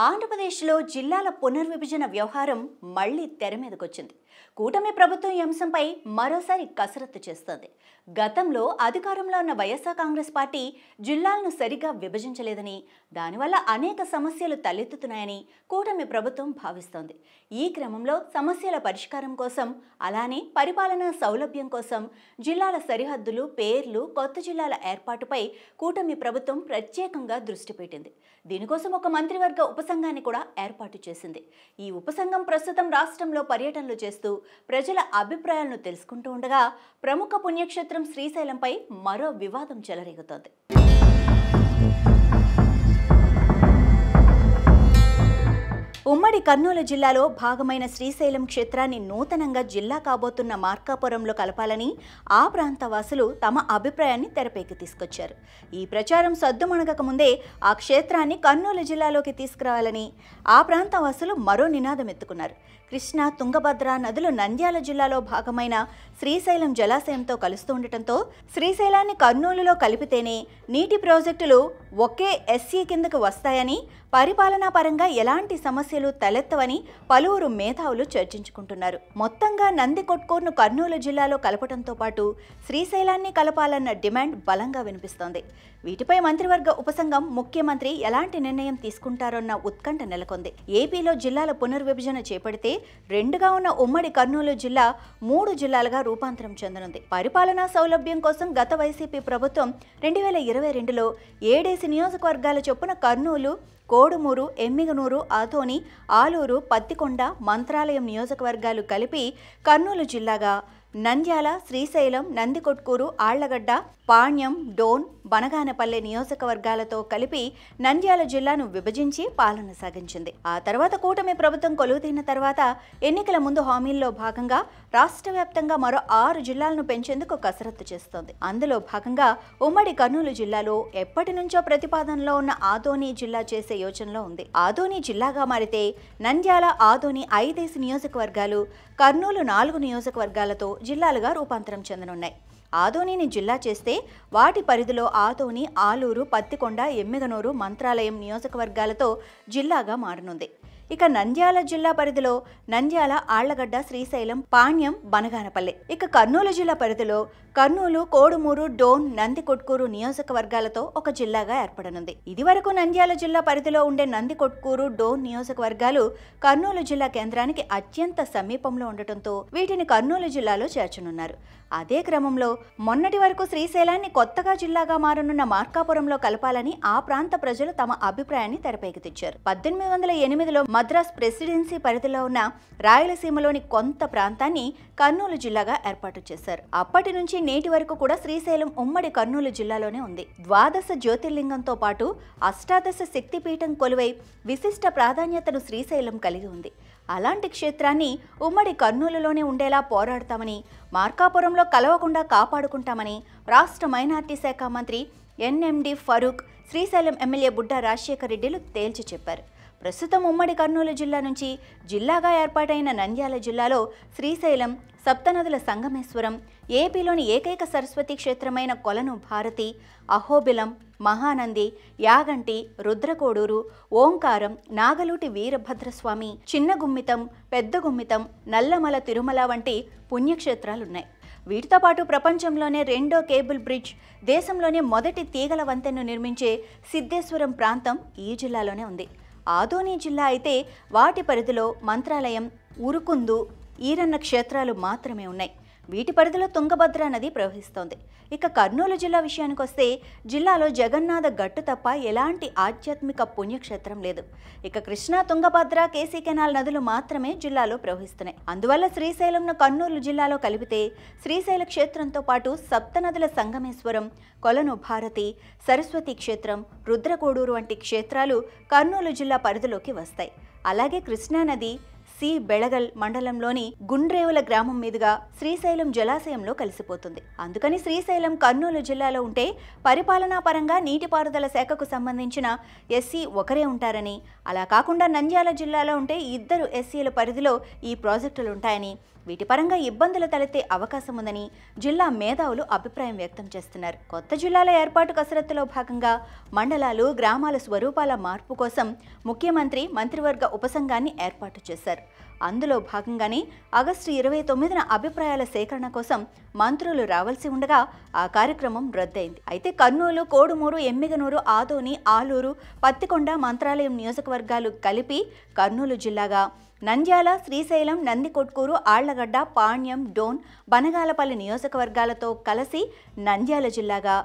ఆంధ్రప్రదేశ్లో జిల్లాల పునర్విభజన వ్యవహారం మళ్లీ తెర మీదకొచ్చింది. కూటమి ప్రభుత్వం ఈ అంశంపై మరోసారి కసరత్తు చేస్తోంది. గతంలో అధికారంలో ఉన్న వైఎస్ఆర్ కాంగ్రెస్ పార్టీ జిల్లాలను సరిగా విభజించలేదని, దానివల్ల అనేక సమస్యలు తలెత్తుతున్నాయని కూటమి ప్రభుత్వం భావిస్తోంది. ఈ క్రమంలో సమస్యల పరిష్కారం కోసం, అలానే పరిపాలనా సౌలభ్యం కోసం జిల్లాల సరిహద్దులు, పేర్లు, కొత్త జిల్లాల ఏర్పాటుపై కూటమి ప్రభుత్వం ప్రత్యేకంగా దృష్టి పెట్టింది. దీనికోసం ఒక మంత్రివర్గ ఉపసంఘాన్ని కూడా ఏర్పాటు చేసింది. ఈ ఉపసంఘం ప్రస్తుతం రాష్ట్రంలో పర్యటనలు చేస్తూ ప్రజల అభిప్రాయాలను తెలుసుకుంటూ ఉండగా, ప్రముఖ పుణ్యక్షేత్రం శ్రీశైలంపై మరో వివాదం చెలరేగుతోంది. ఉమ్మడి కర్నూలు జిల్లాలో భాగమైన శ్రీశైలం క్షేత్రాన్ని నూతనంగా జిల్లా కాబోతున్న మార్కాపురంలో కలపాలని ఆ ప్రాంత వాసులు తమ అభిప్రాయాన్ని తెరపైకి తీసుకొచ్చారు. ఈ ప్రచారం సద్దుమణగక ముందే ఆ క్షేత్రాన్ని కర్నూలు జిల్లాలోకి తీసుకురావాలని ఆ ప్రాంత వాసులు మరో నినాదం ఎత్తుకున్నారు. కృష్ణా, తుంగభద్ర నదులు నంద్యాల జిల్లాలో భాగమైన శ్రీశైలం జలాశయంతో కలుస్తూ ఉండటంతో శ్రీశైలాన్ని కర్నూలులో కలిపితేనే నీటి ప్రాజెక్టులు ఒకే ఎస్సీ కిందకు వస్తాయని, పరిపాలనా పరంగా ఎలాంటి సమస్యలు తలెత్తవని పలువురు మేధావులు చర్చించుకుంటున్నారు. మొత్తంగా నందికొట్కూరును కర్నూలు జిల్లాలో కలపడంతో పాటు శ్రీశైలాన్ని కలపాలన్న డిమాండ్ బలంగా వినిపిస్తోంది. వీటిపై మంత్రివర్గ ఉపసంఘం, ముఖ్యమంత్రి ఎలాంటి నిర్ణయం తీసుకుంటారన్న ఉత్కంఠ నెలకొంది. ఏపీలో జిల్లాల పునర్విభజన చేపడితే రెండుగా ఉన్న ఉమ్మడి కర్నూలు జిల్లా 3 జిల్లాలుగా రూపాంతరం చెందనుంది. పరిపాలనా సౌలభ్యం కోసం గత వైసీపీ ప్రభుత్వం 2022లో 7 నియోజకవర్గాల చొప్పున కర్నూలు, కోడుమూరు, ఎమ్మిగనూరు, ఆదోని, ఆలూరు, పత్తికొండ, మంత్రాలయం నియోజకవర్గాలు కలిపి కర్నూలు జిల్లాగా, నంద్యాల, శ్రీశైలం, నందికొట్కూరు, ఆళ్లగడ్డ, పాణ్యం, డోన్, బనగానపల్లె నియోజకవర్గాలతో కలిపి నంద్యాల జిల్లాను విభజించి పాలన సాగించింది. ఆ తర్వాత కూటమి ప్రభుత్వం కొలువుతీరిన తర్వాత ఎన్నికల ముందు హామీల్లో భాగంగా రాష్ట్ర వ్యాప్తంగా మరో 6 జిల్లాలను పెంచేందుకు కసరత్తు చేస్తోంది. అందులో భాగంగా ఉమ్మడి కర్నూలు జిల్లాలో ఎప్పటి నుంచో ప్రతిపాదనలో ఉన్న ఆదోని జిల్లా చేసే యోచనలో ఉంది. ఆదోని జిల్లాగా మారితే నంద్యాల, ఆదోని 5 నియోజకవర్గాలు, కర్నూలు 4 నియోజకవర్గాలతో జిల్లాలుగా రూపాంతరం చెందనున్నాయి. ఆదోనిని జిల్లా చేస్తే వాటి పరిధిలో ఆదోని, ఆలూరు, పత్తికొండ, ఎమ్మిగనూరు, మంత్రాలయం నియోజకవర్గాలతో జిల్లాగా మారనుంది. ఇక నంద్యాల జిల్లా పరిధిలో నంద్యాల, ఆళ్లగడ్డ, శ్రీశైలం, పాణ్యం, బనగానపల్లె. ఇక కర్నూలు జిల్లా పరిధిలో కర్నూలు, కోడుమూరు, డోన్, నందికొట్కూరు నియోజకవర్గాలతో ఒక జిల్లాగా ఏర్పడనుంది. ఇదివరకు నంద్యాల జిల్లా పరిధిలో ఉండే నందికొట్కూరు, డోన్ నియోజకవర్గాలు కర్నూలు జిల్లా కేంద్రానికి అత్యంత సమీపంలో ఉండటంతో వీటిని కర్నూలు జిల్లాలో చేర్చనున్నారు. అదే క్రమంలో మొన్నటి వరకు శ్రీశైలాన్ని కొత్తగా జిల్లాగా మారనున్న మార్కాపురంలో కలపాలని ఆ ప్రాంత ప్రజలు తమ అభిప్రాయాన్ని తెరపైకి తెచ్చారు. 1808లో మద్రాస్ ప్రెసిడెన్సీ పరిధిలో ఉన్న రాయలసీమలోని కొంత ప్రాంతాన్ని కర్నూలు జిల్లాగా ఏర్పాటు చేశారు. అప్పటి నుంచి నేటి వరకు కూడా శ్రీశైలం ఉమ్మడి కర్నూలు జిల్లాలోనే ఉంది. 12 జ్యోతిర్లింగంతో పాటు అష్టాదశ శక్తిపీఠం కొలువై విశిష్ట ప్రాధాన్యతను శ్రీశైలం కలిగి ఉంది. అలాంటి క్షేత్రాన్ని ఉమ్మడి కర్నూలులోనే ఉండేలా పోరాడతామని, మార్కాపురంలో కలవకుండా కాపాడుకుంటామని రాష్ట్ర మైనార్టీ శాఖ మంత్రి ఎన్ఎండి ఫరూక్, శ్రీశైలం ఎమ్మెల్యే బుడ్డా రాజశేఖర్ రెడ్డిలు తేల్చి చెప్పారు. ప్రస్తుతం ఉమ్మడి కర్నూలు జిల్లా నుంచి జిల్లాగా ఏర్పాటైన నంద్యాల జిల్లాలో శ్రీశైలం, సప్తనదుల సంగమేశ్వరం, ఏపీలోని ఏకైక సరస్వతి క్షేత్రమైన కొలను భారతి, అహోబిలం, మహానంది, యాగంటి, రుద్రకోడూరు, ఓంకారం, నాగలూటి వీరభద్రస్వామి, చిన్నగుమ్మితం, పెద్దగుమ్మితం, నల్లమల తిరుమల వంటి పుణ్యక్షేత్రాలున్నాయి. వీటితో పాటు ప్రపంచంలోనే 2వ కేబుల్ బ్రిడ్జ్, దేశంలోనే మొదటి తీగల వంతెనను నిర్మించే సిద్ధేశ్వరం ప్రాంతం ఈ జిల్లాలోనే ఉంది. ఆదోని జిల్లా అయితే వాటి పరిధిలో మంత్రాలయం, ఉరుకుందు, ఈరన్న క్షేత్రాలు మాత్రమే ఉన్నాయి. వీటి పరిధిలో తుంగభద్ర నది ప్రవహిస్తోంది. ఇక కర్నూలు జిల్లా విషయానికి వస్తే జిల్లాలో జగన్నాథ గట్టు తప్ప ఎలాంటి ఆధ్యాత్మిక పుణ్యక్షేత్రం లేదు. ఇక కృష్ణా, తుంగభద్ర, కేసీ కెనాల్ నదులు మాత్రమే జిల్లాలో ప్రవహిస్తున్నాయి. అందువల్ల శ్రీశైలంను కర్నూలు జిల్లాలో కలిపితే శ్రీశైల క్షేత్రంతో పాటు సప్తనదుల సంగమేశ్వరం, కొలను భారతి, సరస్వతి క్షేత్రం, రుద్రకోడూరు వంటి క్షేత్రాలు కర్నూలు జిల్లా పరిధిలోకి వస్తాయి. అలాగే కృష్ణానది సి బెళగల్ మండలంలోని గుండ్రేవుల గ్రామం మీదుగా శ్రీశైలం జలాశయంలో కలిసిపోతుంది. అందుకని శ్రీశైలం కర్నూలు జిల్లాలో ఉంటే పరిపాలనా పరంగా నీటిపారుదల శాఖకు సంబంధించిన ఎస్సీ ఒకరే ఉంటారని, అలా కాకుండా నంద్యాల జిల్లాలో ఉంటే 2 ఎస్సీల పరిధిలో ఈ ప్రాజెక్టులు ఉంటాయని, వీటి పరంగా ఇబ్బందులు తలెత్తే అవకాశం ఉందని జిల్లా మేధావులు అభిప్రాయం వ్యక్తం చేస్తున్నారు. కొత్త జిల్లాల ఏర్పాటు కసరత్తులో భాగంగా మండలాలు, గ్రామాల స్వరూపాల మార్పు కోసం ముఖ్యమంత్రి మంత్రివర్గ ఉపసంఘాన్ని ఏర్పాటు చేశారు. అందులో భాగంగానే ఆగస్టు 29న అభిప్రాయాల సేకరణ కోసం మంత్రులు రావాల్సి ఉండగా ఆ కార్యక్రమం రద్దయింది. అయితే కర్నూలు, కోడుమూరు, ఎమ్మిగనూరు, ఆదోని, ఆలూరు, పత్తికొండ, మంత్రాలయం నియోజకవర్గాలు కలిపి కర్నూలు జిల్లాగా, నంద్యాల, శ్రీశైలం, నందికొట్కూరు, ఆళ్లగడ్డ, పాణ్యం, డోన్, బనగాలపల్లి నియోజకవర్గాలతో కలిసి నంద్యాల జిల్లాగా,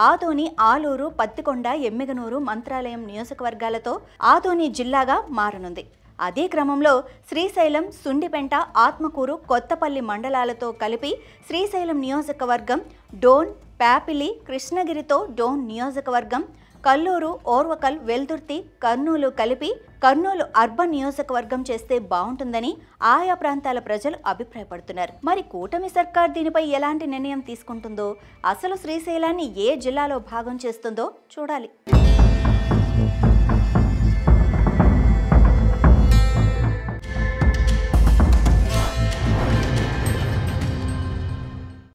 ఆదోని, ఆలూరు, పత్తికొండ, ఎమ్మిగనూరు, మంత్రాలయం నియోజకవర్గాలతో ఆదోని జిల్లాగా మారనుంది. అదే క్రమంలో శ్రీశైలం, సుండిపెంట, ఆత్మకూరు, కొత్తపల్లి మండలాలతో కలిపి శ్రీశైలం నియోజకవర్గం, డోన్, ప్యాపిలి, కృష్ణగిరితో డోన్ నియోజకవర్గం, కల్లూరు, ఓర్వకల్, వెల్దుర్తి, కర్నూలు కలిపి కర్నూలు అర్బన్ నియోజకవర్గం చేస్తే బాగుంటుందని ఆయా ప్రాంతాల ప్రజలు అభిప్రాయపడుతున్నారు. మరి కూటమి సర్కార్ దీనిపై ఎలాంటి నిర్ణయం తీసుకుంటుందో, అసలు శ్రీశైలాన్ని ఏ జిల్లాలో భాగం చేస్తుందో చూడాలి.